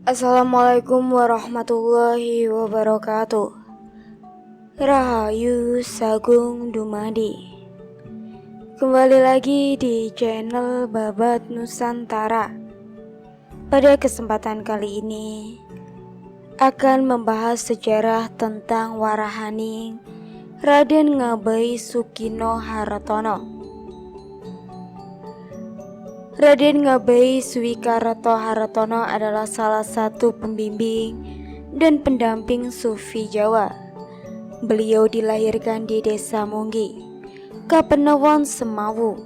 Assalamualaikum warahmatullahi wabarakatuh. Rahayu Sagung Dumadi. Kembali lagi di channel Babat Nusantara. Pada kesempatan kali ini akan membahas sejarah tentang Warahaning Raden Ngabei Sukino Hartono. Raden Ngabei Suwikareto Hartono adalah salah satu pembimbing dan pendamping Sufi Jawa. Beliau dilahirkan di Desa Munggi, Kapenewon Semawu,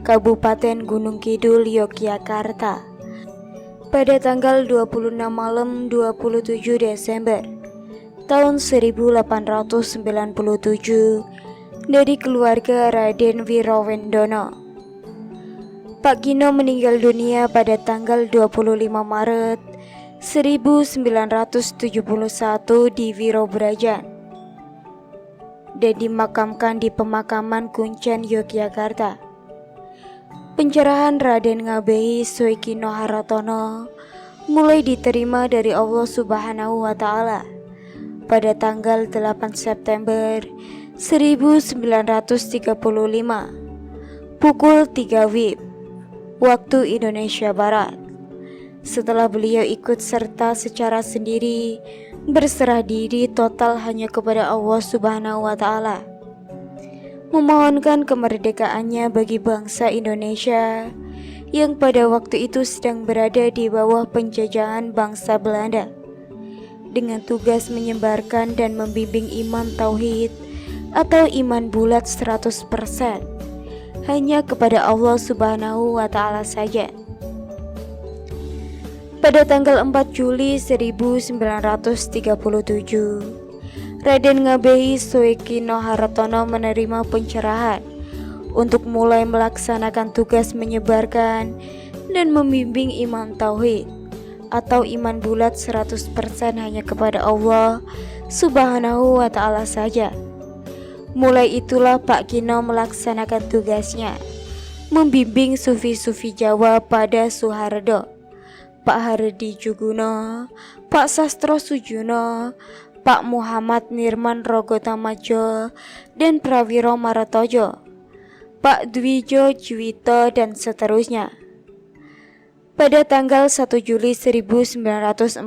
Kabupaten Gunung Kidul, Yogyakarta, pada tanggal 26 malam 27 Desember tahun 1897 dari keluarga Raden Wirowendono. Pak Gino meninggal dunia pada tanggal 25 Maret 1971 di Wirobrajan dan dimakamkan di pemakaman Kuncen, Yogyakarta. Pencerahan Raden Ngabei Sukino Hartono mulai diterima dari Allah Subhanahu wa Ta'ala pada tanggal 8 September 1935 pukul 3 WIB waktu Indonesia Barat, setelah beliau ikut serta secara sendiri berserah diri total hanya kepada Allah Subhanahu wa Ta'ala, memohonkan kemerdekaannya bagi bangsa Indonesia yang pada waktu itu sedang berada di bawah penjajahan bangsa Belanda, dengan tugas menyebarkan dan membimbing iman tauhid atau iman bulat 100% hanya kepada Allah Subhanahu wa Ta'ala saja. Pada tanggal 4 Juli 1937, Raden Ngabei Sukino Hartono menerima pencerahan untuk mulai melaksanakan tugas menyebarkan dan membimbing iman tauhid atau iman bulat 100% hanya kepada Allah Subhanahu wa Ta'ala saja. Mulai itulah Pak Gino melaksanakan tugasnya membimbing sufi-sufi Jawa pada Suhardo, Pak Hardi Juguno, Pak Sastro Sujuno, Pak Muhammad Nirman Rogotamajo, dan Prawiro Maratojo, Pak Dwijo Juwito, dan seterusnya. Pada tanggal 1 Juli 1949,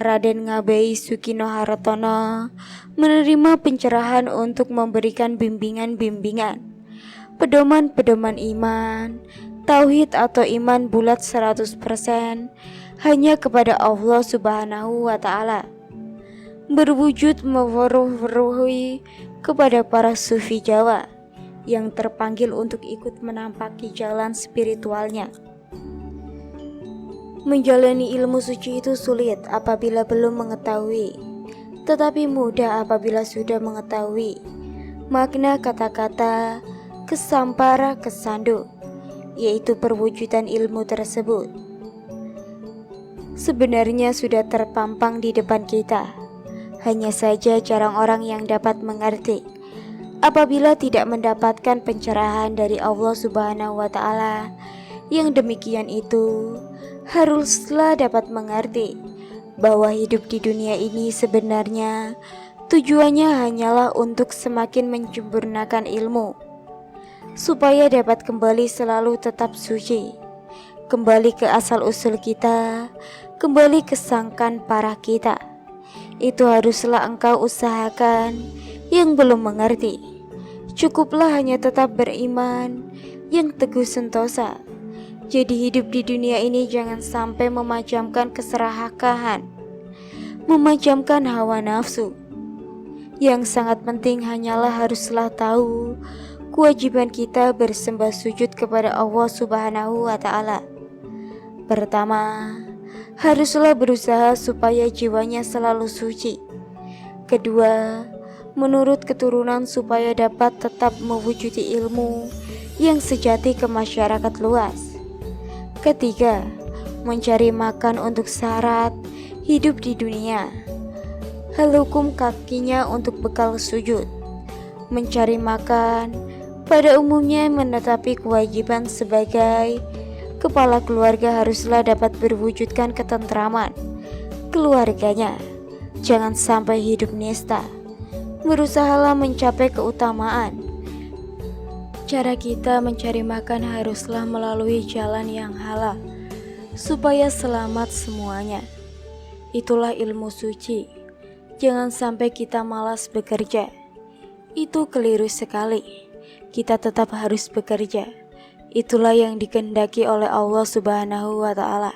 Raden Ngabei Sukino Hartono menerima pencerahan untuk memberikan bimbingan-bimbingan, pedoman-pedoman iman, tauhid atau iman bulat 100% hanya kepada Allah Subhanahu wa Ta'ala, berwujud mewaruh-waruhi kepada para sufi Jawa yang terpanggil untuk ikut menampaki jalan spiritualnya. Menjalani ilmu suci itu sulit apabila belum mengetahui, tetapi mudah apabila sudah mengetahui makna kata-kata kesampara kesandu, yaitu perwujudan ilmu tersebut. Sebenarnya sudah terpampang di depan kita, hanya saja jarang orang yang dapat mengerti. Apabila tidak mendapatkan pencerahan dari Allah Subhanahu wa Ta'ala, yang demikian itu haruslah dapat mengerti bahwa hidup di dunia ini sebenarnya tujuannya hanyalah untuk semakin menyempurnakan ilmu, supaya dapat kembali selalu tetap suci, kembali ke asal usul kita, kembali ke sangkan para kita. Itu haruslah engkau usahakan yang belum mengerti. Cukuplah hanya tetap beriman yang teguh sentosa. Jadi hidup di dunia ini jangan sampai memajamkan keserakahan, memajamkan hawa nafsu. Yang sangat penting hanyalah haruslah tahu kewajiban kita bersembah sujud kepada Allah Subhanahu wa Ta'ala. Pertama, haruslah berusaha supaya jiwanya selalu suci. Kedua, menurut keturunan supaya dapat tetap mewujudi ilmu yang sejati ke masyarakat luas. Ketiga, mencari makan untuk syarat hidup di dunia, halukum kakinya untuk bekal sujud, mencari makan, pada umumnya menetapi kewajiban sebagai kepala keluarga haruslah dapat berwujudkan ketentraman keluarganya. Jangan sampai hidup nista. Berusahalah mencapai keutamaan. Cara kita mencari makan haruslah melalui jalan yang halal, supaya selamat semuanya. Itulah ilmu suci. Jangan sampai kita malas bekerja. Itu keliru sekali. Kita tetap harus bekerja. Itulah yang dikehendaki oleh Allah Subhanahu wa Ta'ala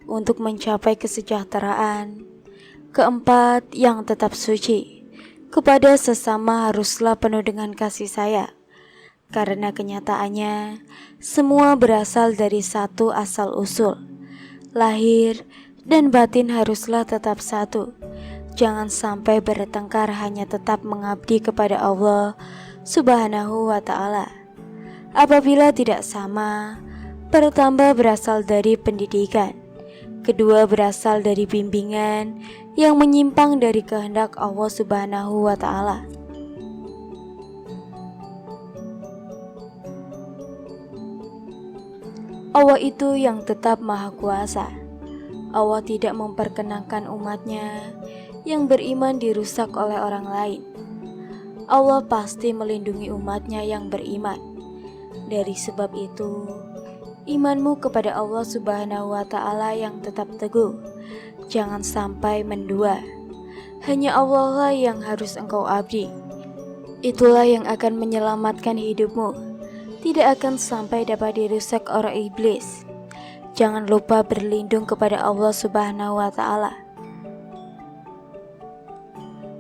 untuk mencapai kesejahteraan. Keempat, yang tetap suci. Kepada sesama haruslah penuh dengan kasih sayang. Karena kenyataannya, semua berasal dari satu asal usul. Lahir dan batin haruslah tetap satu. Jangan sampai bertengkar, hanya tetap mengabdi kepada Allah Subhanahu wa Ta'ala. Apabila tidak sama, pertama berasal dari pendidikan, kedua berasal dari bimbingan yang menyimpang dari kehendak Allah Subhanahu wa Ta'ala. Allah itu yang tetap maha kuasa. Allah tidak memperkenankan umatnya yang beriman dirusak oleh orang lain. Allah pasti melindungi umatnya yang beriman. Dari sebab itu, imanmu kepada Allah Subhanahu wa Ta'ala yang tetap teguh. Jangan sampai mendua. Hanya Allah lah yang harus engkau abdi. Itulah yang akan menyelamatkan hidupmu. Tidak akan sampai dapat dirusak oleh iblis. Jangan lupa berlindung kepada Allah Subhanahu wa Ta'ala.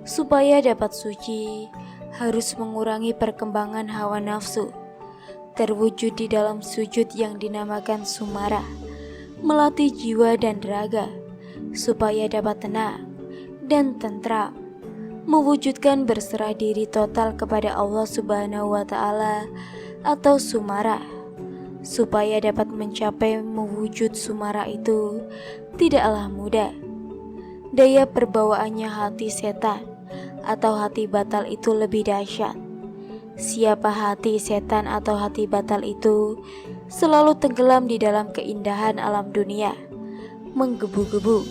Supaya dapat suci, harus mengurangi perkembangan hawa nafsu. Terwujud di dalam sujud yang dinamakan sumara, melatih jiwa dan raga supaya dapat tenang dan tentram, mewujudkan berserah diri total kepada Allah Subhanahu wa Ta'ala atau sumara. Supaya dapat mencapai mewujud sumara itu tidaklah mudah. Daya perbawaannya hati setan atau hati batal itu lebih dahsyat. Siapa hati setan atau hati batal itu selalu tenggelam di dalam keindahan alam dunia, menggebu-gebu,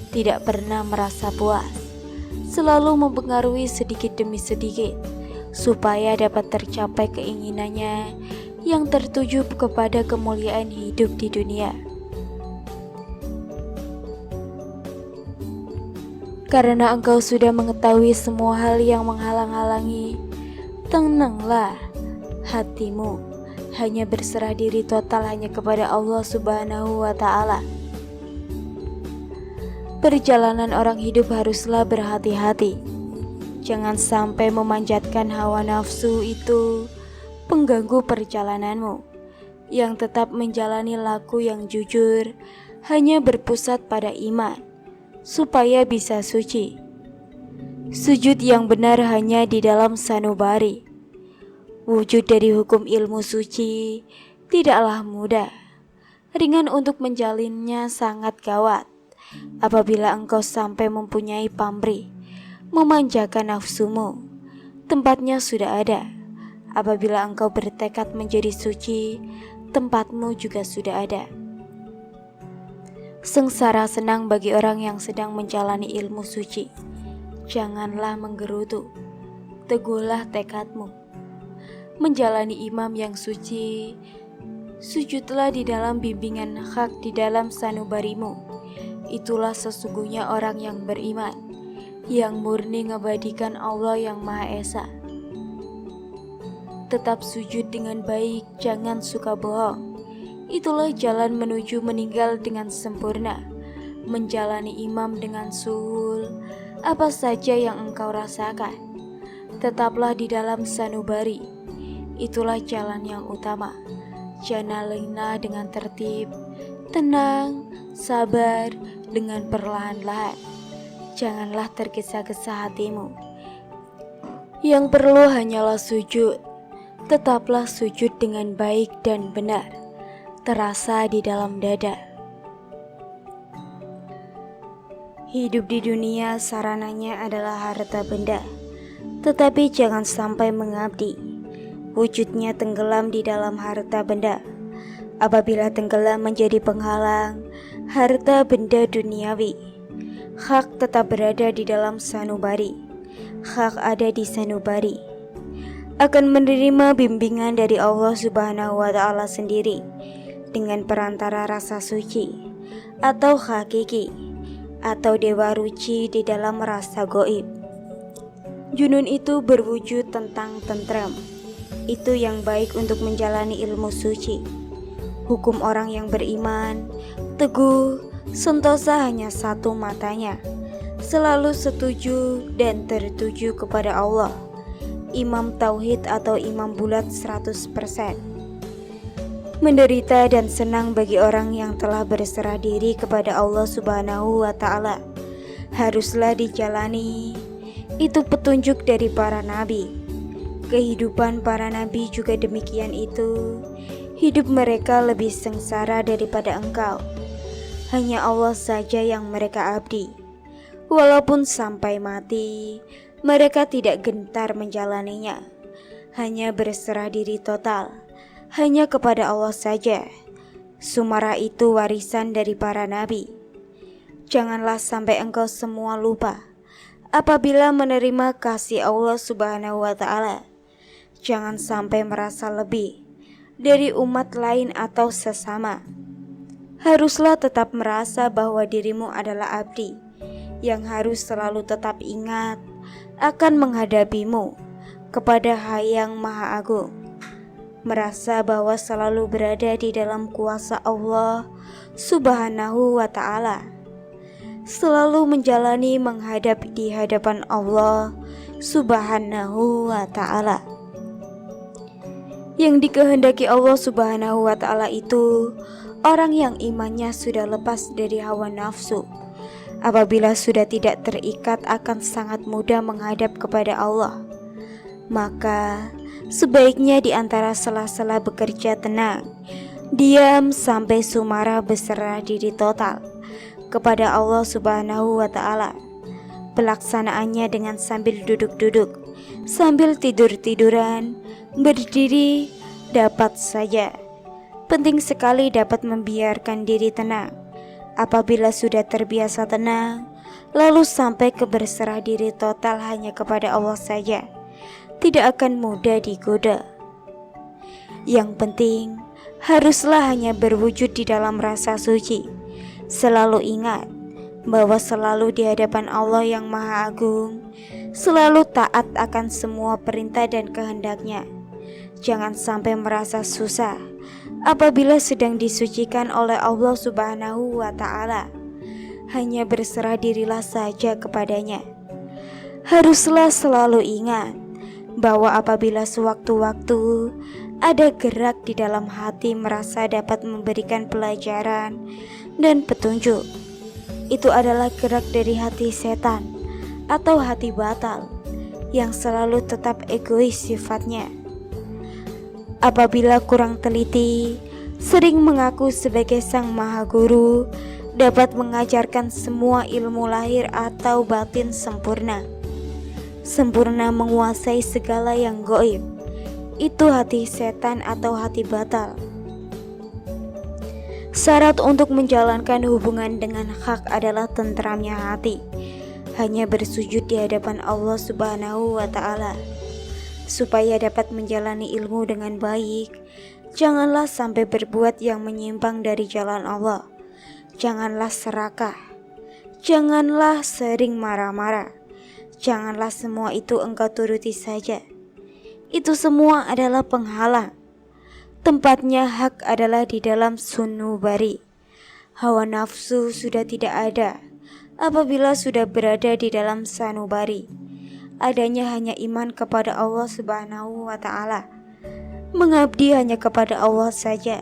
tidak pernah merasa puas, selalu mempengaruhi sedikit demi sedikit supaya dapat tercapai keinginannya yang tertuju kepada kemuliaan hidup di dunia. Karena engkau sudah mengetahui semua hal yang menghalang-halangi, tenanglah hatimu, hanya berserah diri total hanya kepada Allah Subhanahu wa Ta'ala. Perjalanan orang hidup haruslah berhati-hati. Jangan sampai memanjatkan hawa nafsu itu pengganggu perjalananmu. Yang tetap menjalani laku yang jujur, hanya berpusat pada iman, supaya bisa suci. Sujud yang benar hanya di dalam sanubari. Wujud dari hukum ilmu suci tidaklah mudah. Ringan untuk menjalinnya, sangat gawat. Apabila engkau sampai mempunyai pamrih, memanjakan nafsumu, tempatnya sudah ada. Apabila engkau bertekad menjadi suci, tempatmu juga sudah ada. Sengsara senang bagi orang yang sedang menjalani ilmu suci. Janganlah menggerutu, teguhlah tekadmu. Menjalani imam yang suci, sujudlah di dalam bimbingan hak di dalam sanubarimu. Itulah sesungguhnya orang yang beriman, yang murni mengabadikan Allah yang Maha Esa. Tetap sujud dengan baik, jangan suka bohong. Itulah jalan menuju meninggal dengan sempurna. Menjalani imam dengan suhul, apa saja yang engkau rasakan. Tetaplah di dalam sanubari. Itulah jalan yang utama. Jalanlah dengan tertib, tenang, sabar, dengan perlahan-lahan. Janganlah tergesa-gesa hatimu. Yang perlu hanyalah sujud. Tetaplah sujud dengan baik dan benar, terasa di dalam dada. Hidup di dunia sarananya adalah harta benda, tetapi jangan sampai mengabdi. Wujudnya tenggelam di dalam harta benda. Apabila tenggelam menjadi penghalang harta benda duniawi, hak tetap berada di dalam sanubari. Hak ada di sanubari. Akan menerima bimbingan dari Allah Subhanahu wa Ta'ala sendiri dengan perantara rasa suci atau hakiki atau dewa ruci di dalam rasa goib. Junun itu berwujud tentang tentram. Itu yang baik untuk menjalani ilmu suci. Hukum orang yang beriman, teguh, sentosa hanya satu matanya, selalu setuju dan tertuju kepada Allah. Imam tauhid atau imam bulat 100%. Menderita dan senang bagi orang yang telah berserah diri kepada Allah Subhanahu wa Ta'ala. Haruslah dijalani. Itu petunjuk dari para nabi. Kehidupan para nabi juga demikian itu. Hidup mereka lebih sengsara daripada engkau. Hanya Allah saja yang mereka abdi. Walaupun sampai mati, mereka tidak gentar menjalaninya. Hanya berserah diri total, hanya kepada Allah saja. Sumarah itu warisan dari para nabi. Janganlah sampai engkau semua lupa apabila menerima kasih Allah Subhanahu wa Ta'ala. Jangan sampai merasa lebih dari umat lain atau sesama. Haruslah tetap merasa bahwa dirimu adalah abdi yang harus selalu tetap ingat akan menghadapimu kepada Hayang Maha Agung. Merasa bahwa selalu berada di dalam kuasa Allah Subhanahu wa Ta'ala. Selalu menjalani menghadap di hadapan Allah Subhanahu wa Ta'ala. Yang dikehendaki Allah Subhanahu wa Ta'ala itu orang yang imannya sudah lepas dari hawa nafsu. Apabila sudah tidak terikat akan sangat mudah menghadap kepada Allah. Maka sebaiknya di antara sela-sela bekerja tenang, diam sampai sumarah berserah diri total kepada Allah Subhanahu wa Ta'ala. Pelaksanaannya dengan sambil duduk-duduk, sambil tidur-tiduran, berdiri dapat saja. Penting sekali dapat membiarkan diri tenang. Apabila sudah terbiasa tenang, lalu sampai ke berserah diri total hanya kepada Allah saja, tidak akan mudah digoda. Yang penting, haruslah hanya berwujud di dalam rasa suci. Selalu ingat bahwa selalu di hadapan Allah yang Maha Agung, selalu taat akan semua perintah dan kehendaknya. Jangan sampai merasa susah apabila sedang disucikan oleh Allah Subhanahu wa Ta'ala. Hanya berserah dirilah saja kepadanya. Haruslah selalu ingat bahwa apabila sewaktu-waktu ada gerak di dalam hati merasa dapat memberikan pelajaran dan petunjuk, itu adalah gerak dari hati setan atau hati batal yang selalu tetap egois sifatnya. Apabila kurang teliti, sering mengaku sebagai sang maha guru, dapat mengajarkan semua ilmu lahir atau batin sempurna. Sempurna menguasai segala yang goib. Itu hati setan atau hati batal. Syarat untuk menjalankan hubungan dengan hak adalah tentramnya hati. Hanya bersujud di hadapan Allah Subhanahu wa Ta'ala. Supaya dapat menjalani ilmu dengan baik, janganlah sampai berbuat yang menyimpang dari jalan Allah. Janganlah serakah. Janganlah sering marah-marah. Janganlah semua itu engkau turuti saja. Itu semua adalah penghalang. Tempatnya hak adalah di dalam sunubari. Hawa nafsu sudah tidak ada apabila sudah berada di dalam sanubari. Adanya hanya iman kepada Allah Subhanahu wa Ta'ala. Mengabdi hanya kepada Allah saja.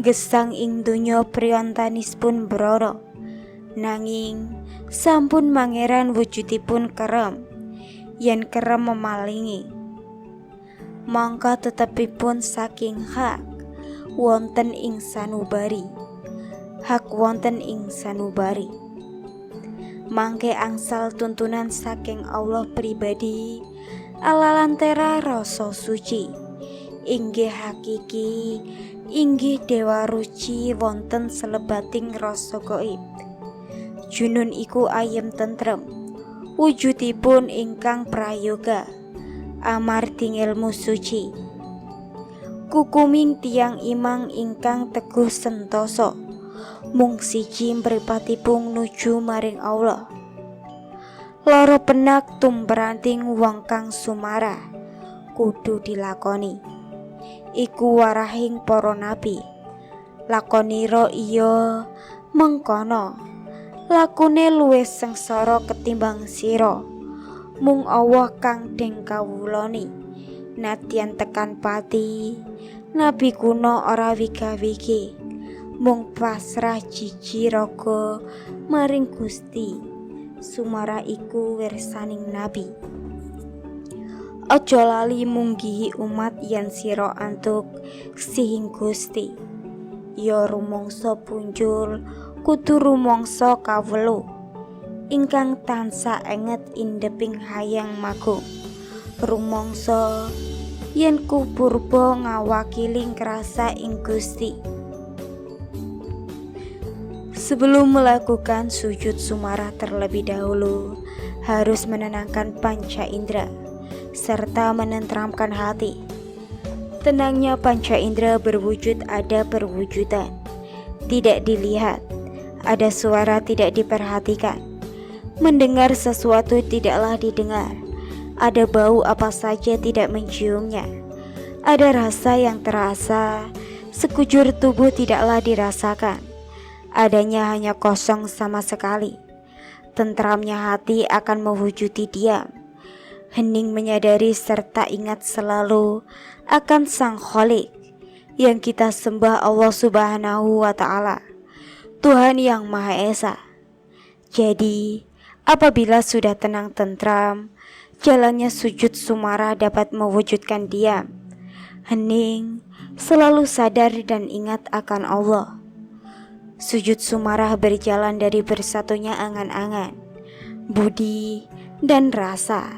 Gesang ing dunyo priyantanis pun broro. Nanging sampun mangeran wujudipun kerem. Yen kerem memalingi. Mangka tetepipun saking hak wonten ing sanubari. hak wonten ing sanubari. Mangke angsal tuntunan saking Allah pribadi, alalantera rasa suci, inggih hakiki, inggih dewa ruci wonten selebating rasa gaib. Junun iku ayem tentrem, wujudipun ingkang prayoga, amarting ilmu suci. Kukuming tiang imang ingkang teguh sentoso, mung siji mripatipun nuju maring Allah. Loro penak tumperanting wong kang sumara kudu dilakoni, iku warahing para nabi. Lakonira iya mengkono, lakune luwih sengsara ketimbang sira. Mung Allah kang deng kawulani, nadyan tekan pati nabi kuno ora wika-wiki, mung pasrah jiji raga maring Gusti. Sumara iku wersaning nabi. Aja lali munggihi umat yen sira antuk sihing Gusti. Ya rumangsa punjul kudu rumangsa kawelu, ingkang tansah enget indeping hayang magung. Rumangsa yen kupurba ngawakiling krasa ing Gusti. Sebelum melakukan sujud sumarah terlebih dahulu, harus menenangkan panca indera serta menenteramkan hati. Tenangnya panca indera berwujud ada perwujudan, tidak dilihat, ada suara tidak diperhatikan, mendengar sesuatu tidaklah didengar, ada bau apa saja tidak menciumnya, ada rasa yang terasa, sekujur tubuh tidaklah dirasakan. Adanya hanya kosong sama sekali. Tentramnya hati akan mewujudi diam, hening menyadari serta ingat selalu akan Sang Khalik yang kita sembah, Allah Subhanahu wa Ta'ala, Tuhan yang Maha Esa. Jadi apabila sudah tenang tentram, jalannya sujud sumarah dapat mewujudkan diam, hening, selalu sadar dan ingat akan Allah. Sujud sumarah berjalan dari bersatunya angan-angan, budi, dan rasa.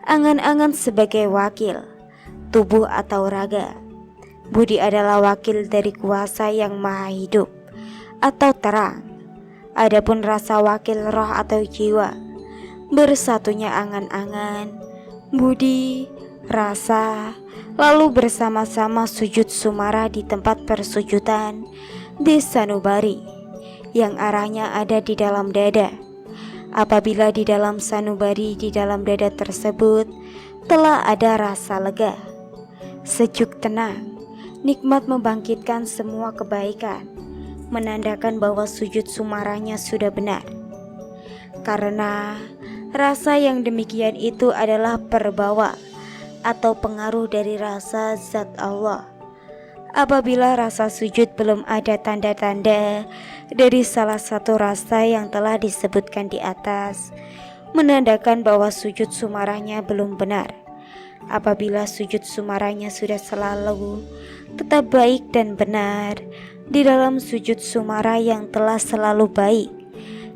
Angan-angan sebagai wakil, tubuh atau raga. Budi adalah wakil dari kuasa yang maha hidup atau terang. Adapun rasa wakil roh atau jiwa. Bersatunya angan-angan, budi, rasa, lalu bersama-sama sujud sumarah di tempat persujudan di sanubari yang arahnya ada di dalam dada. Apabila di dalam sanubari di dalam dada tersebut telah ada rasa lega, sejuk, tenang, nikmat, membangkitkan semua kebaikan, menandakan bahwa sujud sumarahnya sudah benar. Karena rasa yang demikian itu adalah perbawa atau pengaruh dari rasa zat Allah. Apabila rasa sujud belum ada tanda-tanda dari salah satu rasa yang telah disebutkan di atas, menandakan bahwa sujud sumarahnya belum benar. Apabila sujud sumarahnya sudah selalu tetap baik dan benar, di dalam sujud sumarah yang telah selalu baik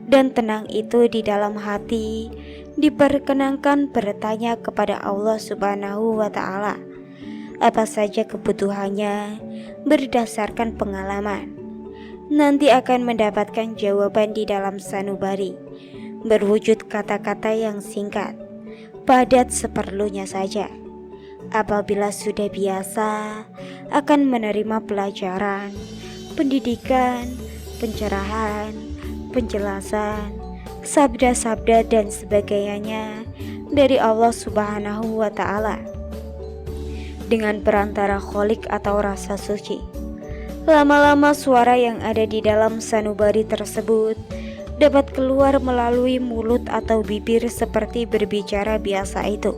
dan tenang itu di dalam hati, diperkenankan bertanya kepada Allah Subhanahu wa Ta'ala apa saja kebutuhannya berdasarkan pengalaman. Nanti akan mendapatkan jawaban di dalam sanubari, berwujud kata-kata yang singkat, padat seperlunya saja. Apabila sudah biasa, akan menerima pelajaran, pendidikan, pencerahan, penjelasan, sabda-sabda dan sebagainya dari Allah Subhanahu wa Ta'ala dengan perantara kholik atau rasa suci. Lama-lama suara yang ada di dalam sanubari tersebut dapat keluar melalui mulut atau bibir seperti berbicara biasa itu.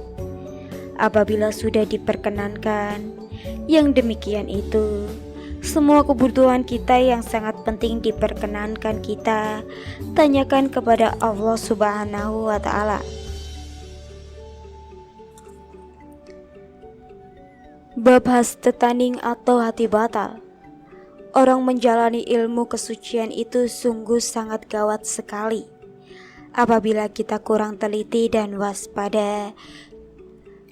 Apabila sudah diperkenankan yang demikian itu, semua kebutuhan kita yang sangat penting diperkenankan kita tanyakan kepada Allah Subhanahu wa Ta'ala. Bab hastetaning atau hati batal. Orang menjalani ilmu kesucian itu sungguh sangat gawat sekali. Apabila kita kurang teliti dan waspada,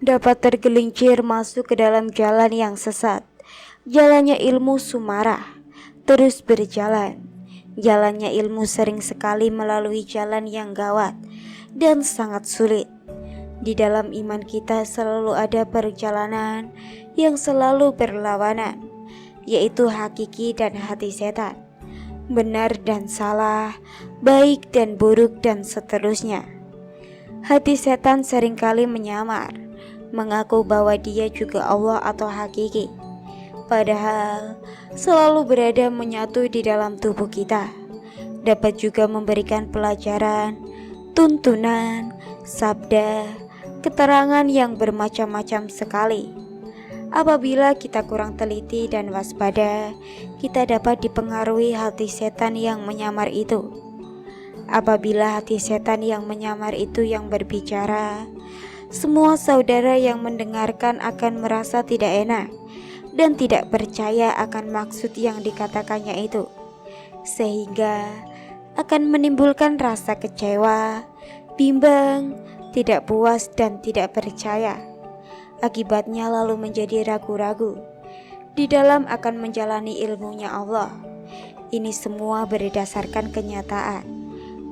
dapat tergelincir masuk ke dalam jalan yang sesat. Jalannya ilmu sumarah, terus berjalan. Jalannya ilmu sering sekali melalui jalan yang gawat dan sangat sulit. Di dalam iman kita selalu ada perjalanan yang selalu berlawanan, yaitu hakiki dan hati setan, benar dan salah, baik dan buruk, dan seterusnya. Hati setan seringkali menyamar, mengaku bahwa dia juga Allah atau hakiki, padahal selalu berada menyatu di dalam tubuh kita. Dapat juga memberikan pelajaran, tuntunan, sabda, keterangan yang bermacam-macam sekali. Apabila kita kurang teliti dan waspada, kita dapat dipengaruhi hati setan yang menyamar itu. Apabila hati setan yang menyamar itu yang berbicara, semua saudara yang mendengarkan akan merasa tidak enak dan tidak percaya akan maksud yang dikatakannya itu, sehingga akan menimbulkan rasa kecewa, bimbang, tidak puas, dan tidak percaya. Akibatnya lalu menjadi ragu-ragu di dalam akan menjalani ilmunya Allah. Ini semua berdasarkan kenyataan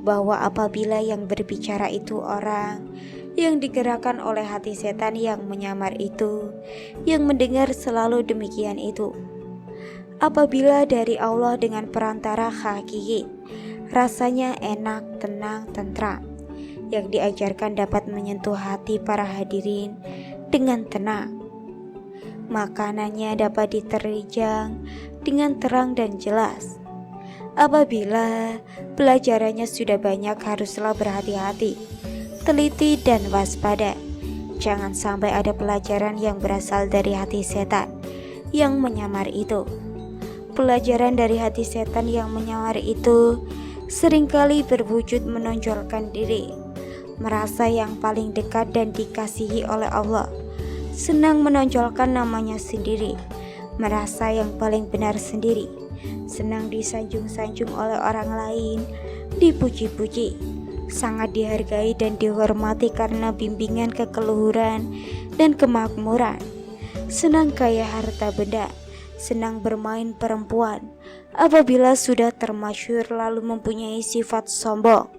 bahwa apabila yang berbicara itu orang yang digerakkan oleh hati setan yang menyamar itu, yang mendengar selalu demikian itu. Apabila dari Allah dengan perantara hakiki, rasanya enak, tenang, tentram. Yang diajarkan dapat menyentuh hati para hadirin dengan tenang. Makanannya dapat diterjang dengan terang dan jelas. Apabila pelajarannya sudah banyak, haruslah berhati-hati, teliti dan waspada. Jangan sampai ada pelajaran yang berasal dari hati setan yang menyamar itu. Pelajaran dari hati setan yang menyamar itu seringkali berwujud menonjolkan diri, merasa yang paling dekat dan dikasihi oleh Allah, senang menonjolkan namanya sendiri, merasa yang paling benar sendiri, senang disanjung-sanjung oleh orang lain, dipuji-puji, sangat dihargai dan dihormati karena bimbingan kekeluhuran dan kemakmuran, senang kaya harta benda, senang bermain perempuan. Apabila sudah termasyhur lalu mempunyai sifat sombong,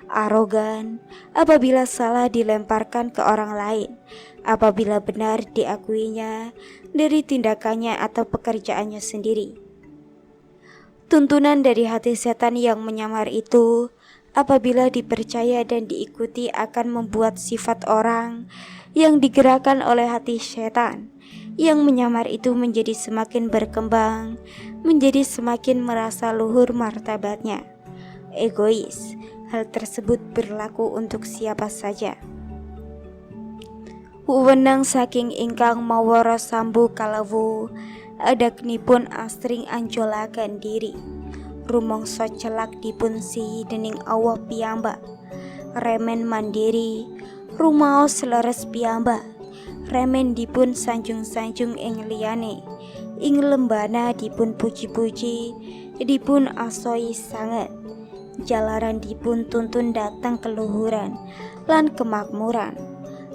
arogan. Apabila salah dilemparkan ke orang lain, apabila benar diakuinya dari tindakannya atau pekerjaannya sendiri. Tuntunan dari hati setan yang menyamar itu, apabila dipercaya dan diikuti, akan membuat sifat orang yang digerakkan oleh hati setan yang menyamar itu menjadi semakin berkembang, menjadi semakin merasa luhur martabatnya, egois. Hal tersebut berlaku untuk siapa saja. Wewenang saking ingkang mawara sambu kalawu adaknipun astring anjolaken diri, rumangsa celak dipun sihi dening Allah piyambak, remen mandiri rumaos leres piyambak, remen dipun sanjung-sanjung ing liyane, ing lembana dipun puji-puji, dipun asoi sanget, jalaran dipun tuntun datang keluhuran lan kemakmuran,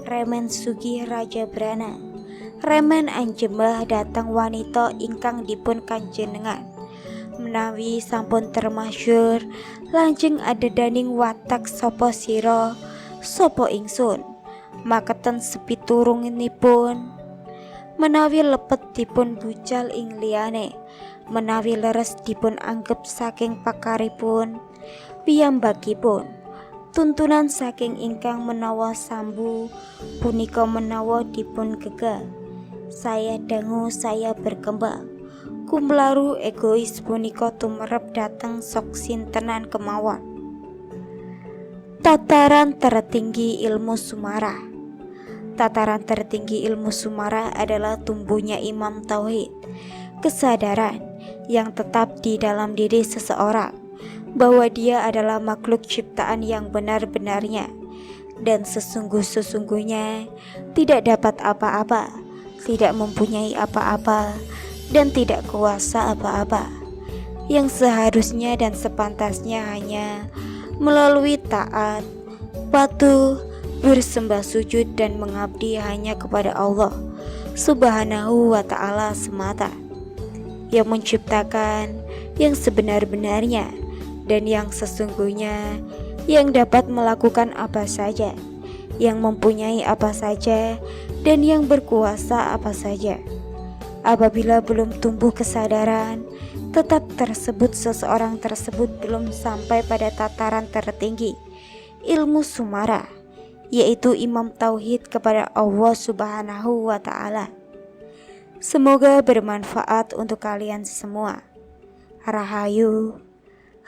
remen sugih raja brana, remen anjembah datang wanita ingkang dipun kanjenengan, menawi sampun termasyhur lanjeng adedaning watak sapa sira sapa ingsun, maketen sepiturunipun, menawi lepet dipun bucal ing liyane, menawi leres dipun anggep saking pakaripun piyambakipun, tuntunan saking ingkang menawa sambu punika menawa dipun gegah, saya dangu saya berkembang, kumlaru egois punika tumerep dateng sok sintenan kemawon. Tataran tertinggi ilmu sumarah. Tataran tertinggi ilmu sumarah adalah tumbuhnya imam tauhid, kesadaran yang tetap di dalam diri seseorang bahwa dia adalah makhluk ciptaan yang benar-benarnya dan sesungguh-sesungguhnya tidak dapat apa-apa, tidak mempunyai apa-apa, dan tidak kuasa apa-apa. yang seharusnya dan sepantasnya hanya melalui taat, patuh, bersembah sujud dan mengabdi hanya kepada Allah Subhanahu wa Ta'ala semata, yang menciptakan yang sebenar-benarnya dan yang sesungguhnya, yang dapat melakukan apa saja, yang mempunyai apa saja, dan yang berkuasa apa saja. Apabila belum tumbuh kesadaran, tetap tersebut seseorang tersebut belum sampai pada tataran tertinggi ilmu sumara, yaitu imam tauhid kepada Allah Subhanahu wa Ta'ala. Semoga bermanfaat untuk kalian semua. Rahayu,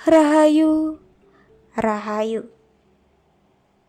rahayu, rahayu.